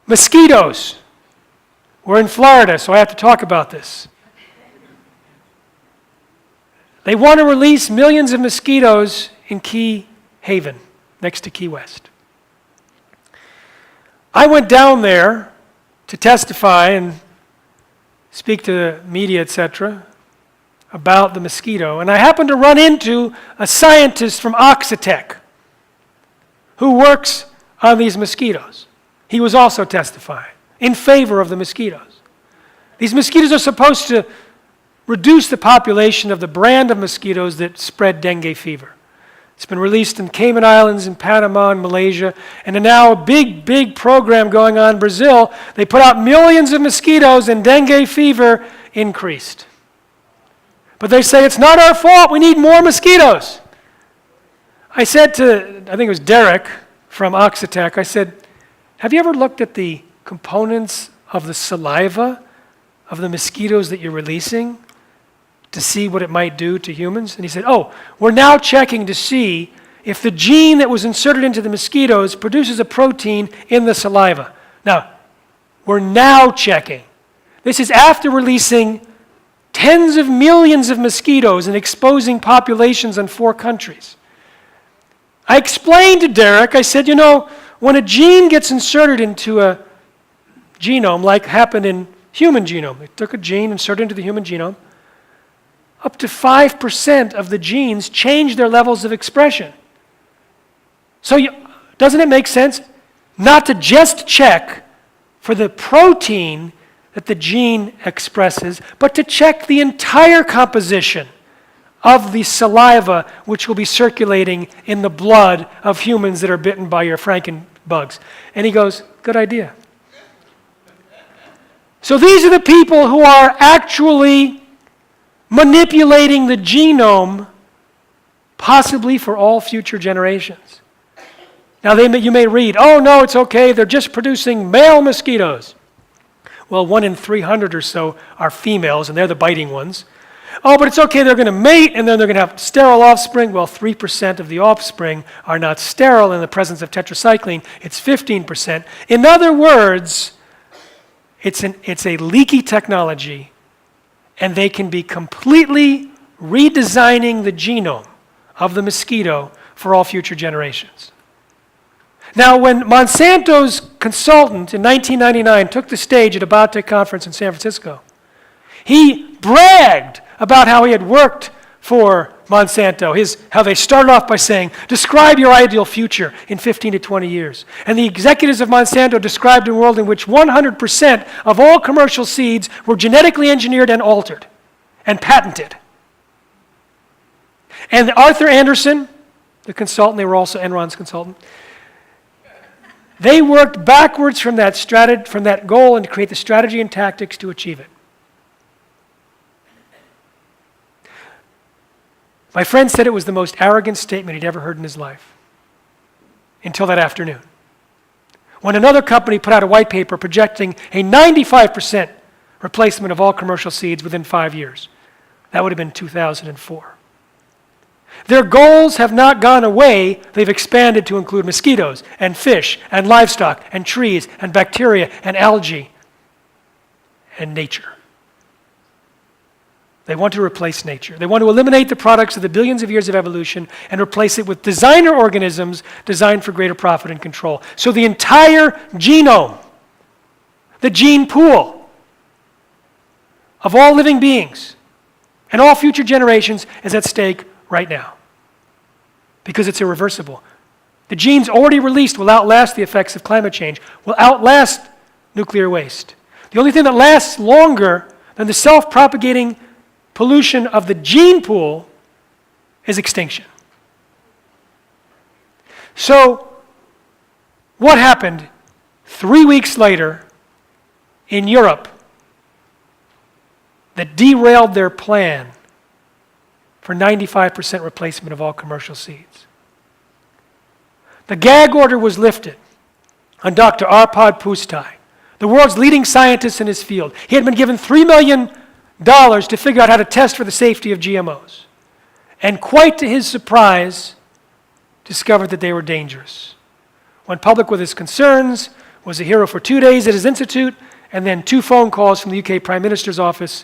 Mosquitoes. We're in Florida, so I have to talk about this. They want to release millions of mosquitoes in Key Haven, next to Key West. I went down there to testify and speak to the media, etc., about the mosquito, and I happened to run into a scientist from Oxitec who works on these mosquitoes. He was also testifying in favor of the mosquitoes. These mosquitoes are supposed to reduce the population of the brand of mosquitoes that spread dengue fever. It's been released in Cayman Islands, in Panama, and Malaysia, and now a big program going on in Brazil. They put out millions of mosquitoes and dengue fever increased. But they say it's not our fault, we need more mosquitoes. I said to, I think it was Derek from Oxitec, I said, have you ever looked at the components of the saliva of the mosquitoes that you're releasing to see what it might do to humans? And he said, oh, we're now checking to see if the gene that was inserted into the mosquitoes produces a protein in the saliva. Now, we're now checking. This is after releasing tens of millions of mosquitoes and exposing populations in 4 countries. I explained to Derek, I said, when a gene gets inserted into a genome, like happened in human genome, they took a gene, inserted it into the human genome, up to 5% of the genes change their levels of expression. So doesn't it make sense not to just check for the protein that the gene expresses, but to check the entire composition of the saliva which will be circulating in the blood of humans that are bitten by your frankenbugs? And he goes, good idea. So these are the people who are actually manipulating the genome, possibly for all future generations. Now you may read, oh no, it's okay, they're just producing male mosquitoes. Well, 1 in 300 or so are females, and they're the biting ones. Oh, but it's okay, they're going to mate, and then they're going to have sterile offspring. Well, 3% of the offspring are not sterile in the presence of tetracycline. It's 15%. In other words, it's a leaky technology, and they can be completely redesigning the genome of the mosquito for all future generations. Now, when Monsanto's consultant in 1999 took the stage at a biotech conference in San Francisco, he bragged about how he had worked for Monsanto, how they started off by saying, describe your ideal future in 15 to 20 years. And the executives of Monsanto described a world in which 100% of all commercial seeds were genetically engineered and altered and patented. And Arthur Anderson, the consultant, they were also Enron's consultant, they worked backwards from that goal and to create the strategy and tactics to achieve it. My friend said it was the most arrogant statement he'd ever heard in his life until that afternoon, when another company put out a white paper projecting a 95% replacement of all commercial seeds within 5 years. That would have been 2004. Their goals have not gone away. They've expanded to include mosquitoes and fish and livestock and trees and bacteria and algae and nature. They want to replace nature. They want to eliminate the products of the billions of years of evolution and replace it with designer organisms designed for greater profit and control. So the entire genome, the gene pool of all living beings and all future generations is at stake right now, because it's irreversible. The genes already released will outlast the effects of climate change, will outlast nuclear waste. The only thing that lasts longer than the self-propagating pollution of the gene pool is extinction. So, what happened 3 weeks later in Europe that derailed their plan for 95% replacement of all commercial seeds? The gag order was lifted on Dr. Arpad Pusztai, the world's leading scientist in his field. He had been given $3 million to figure out how to test for the safety of GMOs. And quite to his surprise, discovered that they were dangerous. Went public with his concerns, was a hero for 2 days at his institute, and then 2 phone calls from the UK Prime Minister's office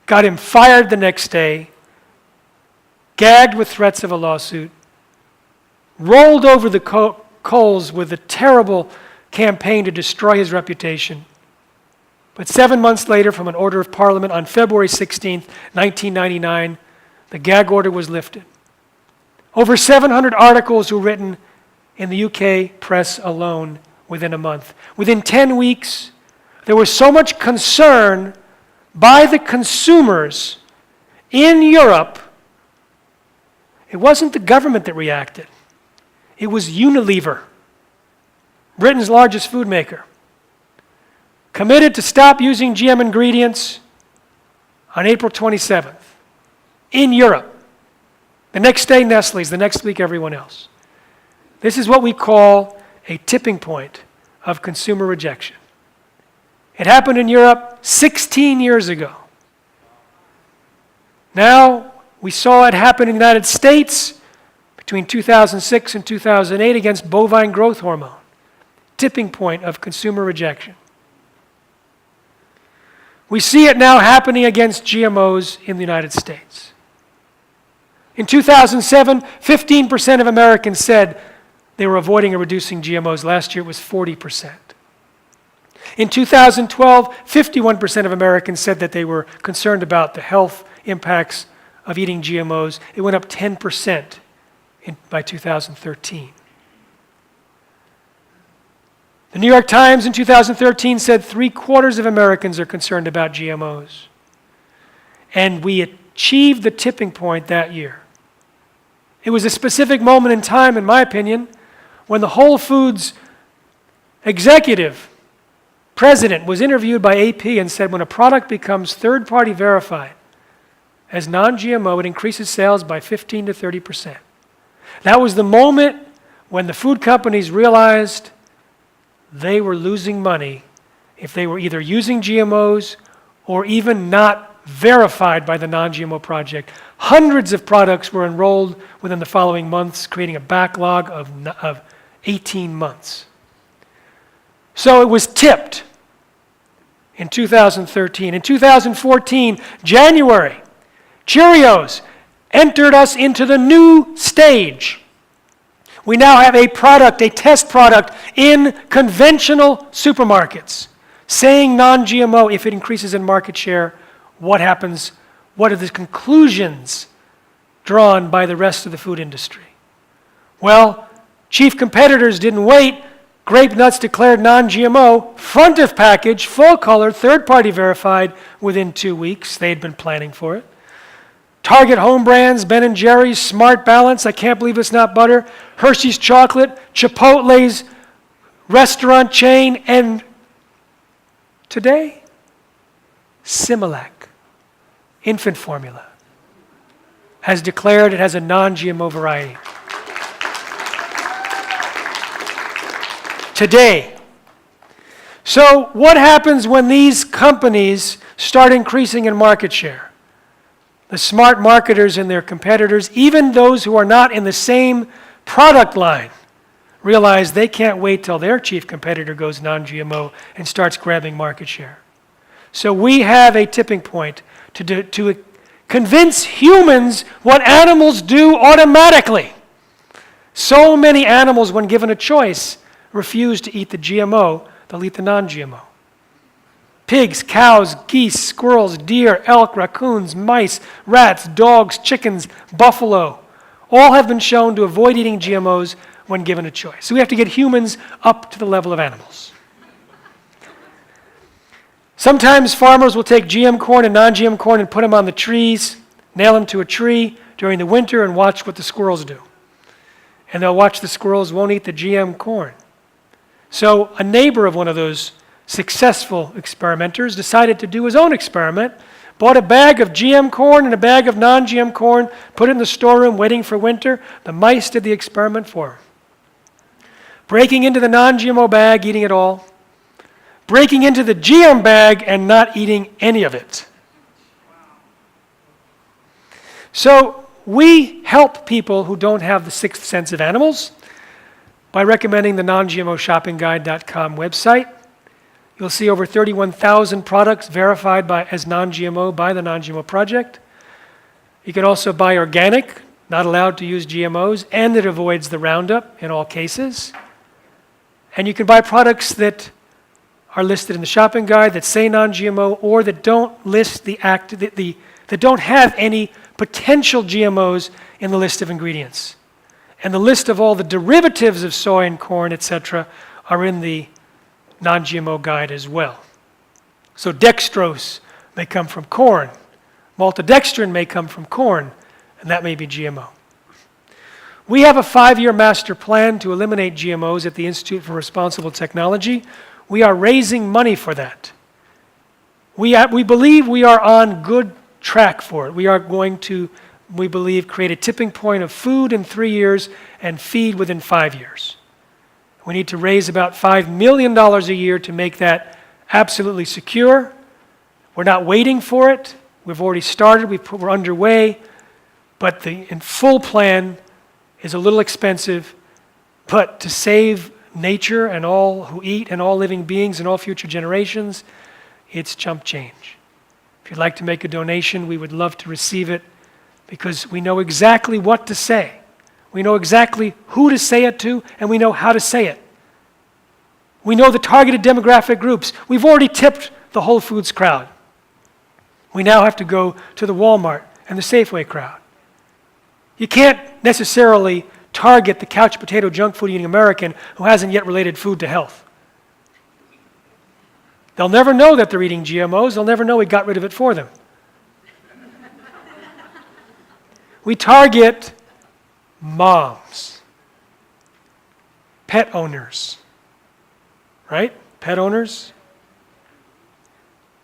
got him fired the next day, gagged with threats of a lawsuit, rolled over the coals with a terrible campaign to destroy his reputation. But 7 months later, from an order of Parliament on February 16th, 1999, the gag order was lifted. Over 700 articles were written in the UK press alone within a month. Within 10 weeks, there was so much concern by the consumers in Europe. It wasn't the government that reacted. It was Unilever, Britain's largest food maker, committed to stop using GM ingredients on April 27th in Europe. The next day, Nestle's, the next week, everyone else. This is what we call a tipping point of consumer rejection. It happened in Europe 16 years ago. Now, we saw it happen in the United States between 2006 and 2008 against bovine growth hormone. Tipping point of consumer rejection. We see it now happening against GMOs in the United States. In 2007, 15% of Americans said they were avoiding or reducing GMOs. Last year it was 40%. In 2012, 51% of Americans said that they were concerned about the health impacts of eating GMOs. It went up 10% by 2013. The New York Times in 2013 said 3/4 of Americans are concerned about GMOs. And we achieved the tipping point that year. It was a specific moment in time, in my opinion, when the Whole Foods executive president was interviewed by AP and said when a product becomes third-party verified as non-GMO, it increases sales by 15 to 30%. That was the moment when the food companies realized they were losing money if they were either using GMOs or even not verified by the non-GMO project. Hundreds of products were enrolled within the following months, creating a backlog of 18 months. So it was tipped in 2013. In 2014, January, Cheerios entered us into the new stage. We now have a product, a test product, in conventional supermarkets saying non-GMO. If it increases in market share, what happens? What are the conclusions drawn by the rest of the food industry? Well, chief competitors didn't wait. Grape nuts declared non-GMO, front of package, full color, third-party verified within 2 weeks. They had been planning for it. Target home brands, Ben & Jerry's, Smart Balance, I can't believe it's not butter, Hershey's chocolate, Chipotle's restaurant chain, and today, Similac, infant formula, has declared it has a non-GMO variety. Today. So what happens when these companies start increasing in market share? The smart marketers and their competitors, even those who are not in the same product line, realize they can't wait till their chief competitor goes non-GMO and starts grabbing market share. So we have a tipping point to convince humans what animals do automatically. So many animals, when given a choice, refuse to eat the GMO, they'll eat the non-GMO. Pigs, cows, geese, squirrels, deer, elk, raccoons, mice, rats, dogs, chickens, buffalo, all have been shown to avoid eating GMOs when given a choice. So we have to get humans up to the level of animals. Sometimes farmers will take GM corn and non-GM corn and put them on the trees, nail them to a tree during the winter and watch what the squirrels do. And they'll watch the squirrels won't eat the GM corn. So a neighbor of one of those successful experimenters decided to do his own experiment, bought a bag of GM corn and a bag of non-GM corn, put it in the storeroom waiting for winter. The mice did the experiment for him. Breaking into the non-GMO bag, eating it all. Breaking into the GM bag and not eating any of it. So we help people who don't have the sixth sense of animals by recommending the non-GMO website. You'll see over 31,000 products verified as non-GMO by the Non-GMO Project. You can also buy organic, not allowed to use GMOs, and it avoids the Roundup in all cases. And you can buy products that are listed in the shopping guide that say non-GMO or that don't list that don't have any potential GMOs in the list of ingredients. And the list of all the derivatives of soy and corn, etc., are in the non-GMO guide as well. So dextrose may come from corn, maltodextrin may come from corn, and that may be GMO. We have a 5-year master plan to eliminate GMOs at the Institute for Responsible Technology. We are raising money for that. We believe we are on good track for it. We are going to, we believe, create a tipping point of food in 3 years and feed within 5 years. We need to raise about $5 million a year to make that absolutely secure. We're not waiting for it. We've already started. We're underway. But the full plan is a little expensive. But to save nature and all who eat and all living beings and all future generations, it's chump change. If you'd like to make a donation, we would love to receive it because we know exactly what to say. We know exactly who to say it to, and we know how to say it. We know the targeted demographic groups. We've already tipped the Whole Foods crowd. We now have to go to the Walmart and the Safeway crowd. You can't necessarily target the couch potato junk food eating American who hasn't yet related food to health. They'll never know that they're eating GMOs. They'll never know we got rid of it for them. We target moms, pet owners, right? Pet owners,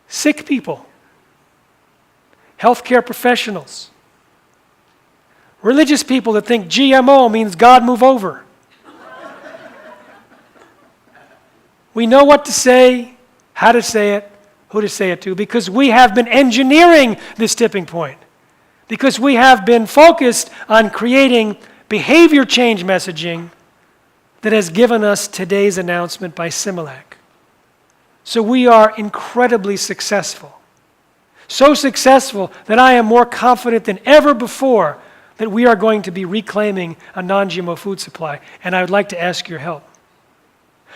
sick people, healthcare professionals, religious people that think GMO means God move over. We know what to say, how to say it, who to say it to, because we have been engineering this tipping point. Because we have been focused on creating behavior change messaging that has given us today's announcement by Similac. So we are incredibly successful. So successful that I am more confident than ever before that we are going to be reclaiming a non-GMO food supply, and I would like to ask your help.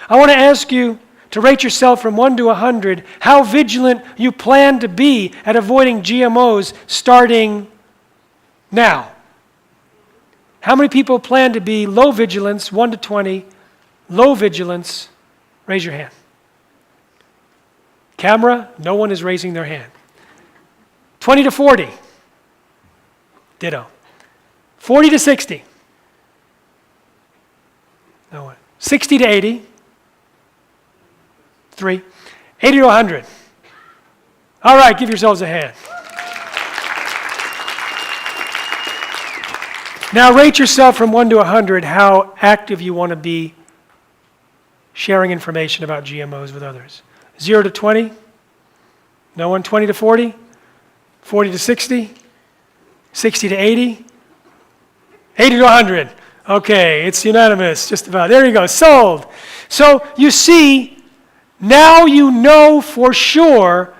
I want to ask you to rate yourself from 1 to 100 how vigilant you plan to be at avoiding GMOs starting now. How many people plan to be low vigilance, 1 to 20, low vigilance? Raise your hand. Camera, no one is raising their hand. 20 to 40. Ditto. 40 to 60. No one. 60 to 80. 3. 80 to 100. All right, give yourselves a hand. Now rate yourself from 1 to 100 how active you want to be sharing information about GMOs with others. 0 to 20? No one? 20 to 40? 40 to 60? 60 to 80? 80 to 100. Okay, it's unanimous, just about. There you go, sold. So you see, now you know for sure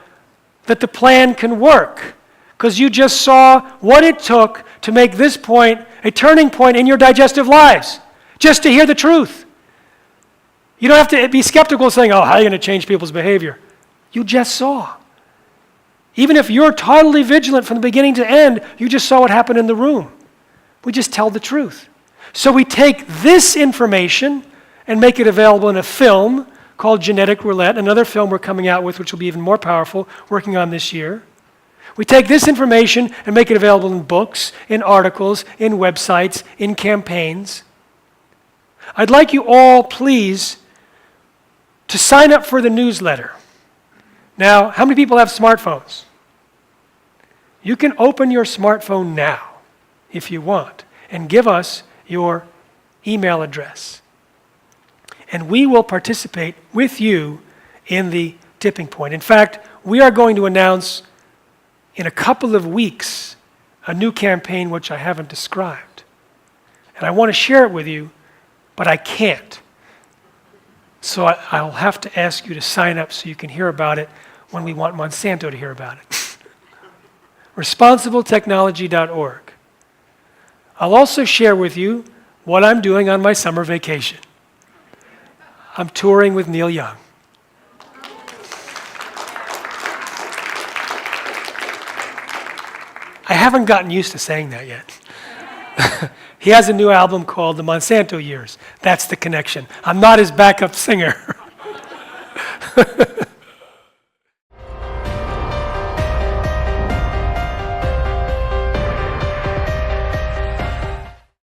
that the plan can work because you just saw what it took to make this point a turning point in your digestive lives, just to hear the truth. You don't have to be skeptical saying, oh, how are you going to change people's behavior? You just saw. Even if you're totally vigilant from the beginning to end, you just saw what happened in the room. We just tell the truth. So we take this information and make it available in a film called Genetic Roulette, another film we're coming out with which will be even more powerful, working on this year. We take this information and make it available in books, in articles, in websites, in campaigns. I'd like you all, please, to sign up for the newsletter. Now, how many people have smartphones? You can open your smartphone now, if you want, and give us your email address. And we will participate with you in the tipping point. In fact, we are going to announce in a couple of weeks a new campaign which I haven't described. And I want to share it with you but I can't. So I'll have to ask you to sign up so you can hear about it when we want Monsanto to hear about it. responsibletechnology.org. I'll also share with you what I'm doing on my summer vacation. I'm touring with Neil Young. I haven't gotten used to saying that yet. He has a new album called The Monsanto Years. That's the connection. I'm not his backup singer.